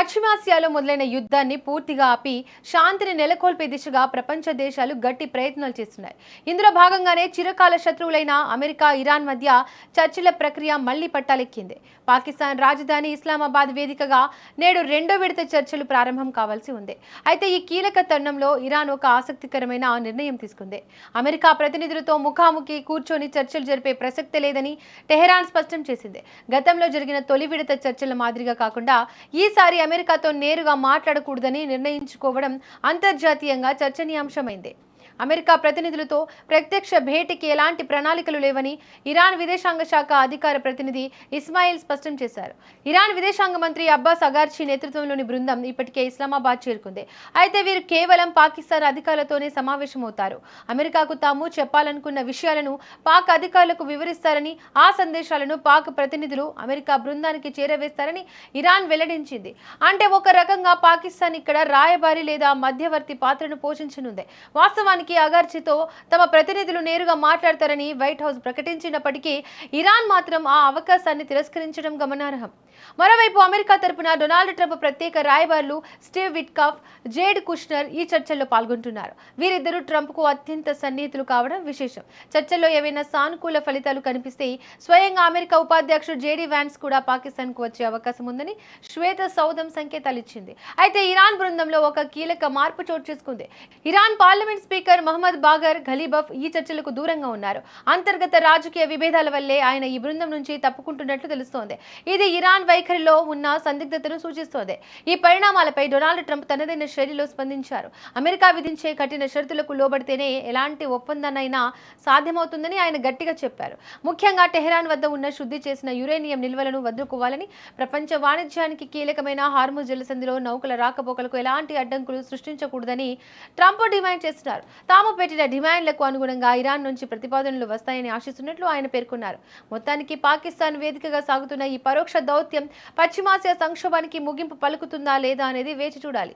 పశ్చిమాసియాలో మొదలైన యుద్ధాన్ని పూర్తిగా ఆపి శాంతిని నెలకొల్పే దిశగా ప్రపంచ దేశాలు గట్టి ప్రయత్నాలు చేస్తున్నాయి. ఇందులో భాగంగానే చిరకాల శత్రువులైన అమెరికా, ఇరాన్ మధ్య చర్చల ప్రక్రియ మళ్లీ పట్టాలెక్కింది. పాకిస్తాన్ రాజధాని ఇస్లామాబాద్ వేదికగా నేడు రెండో విడత చర్చలు ప్రారంభం కావాల్సి ఉంది. అయితే ఈ కీలక తరుణంలో ఇరాన్ ఒక ఆసక్తికరమైన నిర్ణయం తీసుకుంది. అమెరికా ప్రతినిధులతో ముఖాముఖి కూర్చొని చర్చలు జరిపే ప్రసక్తే లేదని టెహరాన్ స్పష్టం చేసింది. గతంలో జరిగిన తొలి విడత చర్చల మాదిరిగా కాకుండా ఈసారి అమెరికాతో నేరుగా మాట్లాడకూడదని నిర్ణయించుకోవడం అంతర్జాతీయంగా చర్చనీయాంశమైంది. అమెరికా ప్రతినిధులతో ప్రత్యక్ష భేటీకి ఎలాంటి ప్రణాళికలు లేవని ఇరాన్ విదేశాంగ శాఖ అధికార ప్రతినిధి ఇస్మాయిల్ స్పష్టం చేశారు. ఇరాన్ విదేశాంగ మంత్రి అబ్బాస్ అగార్చి నేతృత్వంలోని బృందం ఇప్పటికే ఇస్లామాబాద్ చేరుకుంది. అయితే వీరు కేవలం పాకిస్తాన్ అధికారులతోనే సమావేశమవుతారు. అమెరికాకు తాము చెప్పాలనుకున్న విషయాలను పాక్ అధికారులకు వివరిస్తారని, ఆ సందేశాలను పాక్ ప్రతినిధులు అమెరికా బృందానికి చేరవేస్తారని ఇరాన్ వెల్లడించింది. అంటే ఒక రకంగా పాకిస్తాన్ ఇక్కడ రాయబారి లేదా మధ్యవర్తి పాత్రను పోషించనుంది. వాస్తవానికి అగార్చితో తమ ప్రతినిధులు నేరుగా మాట్లాడతారని వైట్ హౌస్ ప్రకటించినప్పటికీ ఇరాన్ మాత్రం ఆ అవకాశాన్ని తిరస్కరించడం గమనార్హం. మరోవైపు అమెరికా తరపున డొనాల్డ్ ట్రంప్ ప్రత్యేక రాయబారులు స్టీవ్ విట్కాఫ్, జేడ్ కుష్నర్ ఈ చర్చల్లో పాల్గొంటున్నారు. వీరిద్దరూ ట్రంప్ కు అత్యంత సన్నిహితులు కావడం విశేషం. చర్చల్లో ఏవైనా సానుకూల ఫలితాలు కనిపిస్తే స్వయంగా అమెరికా ఉపాధ్యక్షుడు జేడీ వ్యాన్స్ కూడా పాకిస్తాన్ కు వచ్చే అవకాశం ఉందని శ్వేత సౌధం సంకేతాలు ఇచ్చింది. అయితే ఇరాన్ బృందంలో ఒక కీలక మార్పు చోటు చేసుకుంది. Iran parliament speaker Mohammed Bagar ఘలీబఫ్ ఈ చర్చలకు దూరంగా ఉన్నారు. అంతర్గత రాజకీయ విభేదాల వల్లే ఆయన ఈ బృందం నుంచి తప్పుకుంటున్నట్లు తెలుస్తోంది. ఇది ఇరాన్ వైఖరిలో ఉన్న సందిగ్ధతను సూచిస్తోంది. ఈ పరిణామాలపై డొనాల్డ్ ట్రంప్ తనదైన శైలిలో స్పందించారు. అమెరికా విధించే కఠిన షరతులకు లోబడితేనే ఎలాంటి ఒప్పందాన్నైనా సాధ్యమవుతుందని ఆయన గట్టిగా చెప్పారు. ముఖ్యంగా టెహరాన్ వద్ద ఉన్న శుద్ధి చేసిన యురేనియం నిల్వలను వదులుకోవాలని, ప్రపంచ వాణిజ్యానికి కీలకమైన హార్ముజ్ జలసంధిలో నౌకల రాకపోకలకు ఎలాంటి అడ్డంకులు సృష్టించకూడదని ట్రంప్ డిమాండ్ చేస్తున్నారు. తాము పెట్టిన డిమాండ్లకు అనుగుణంగా ఇరాన్ నుంచి ప్రతిపాదనలు వస్తాయని ఆశిస్తున్నట్లు ఆయన పేర్కొన్నారు. మొత్తానికి పాకిస్తాన్ వేదికగా సాగుతున్న ఈ పరోక్ష దౌత్యం పశ్చిమాసియా సంక్షోభానికి ముగింపు పలుకుతుందా లేదా అనేది వేచి చూడాలి.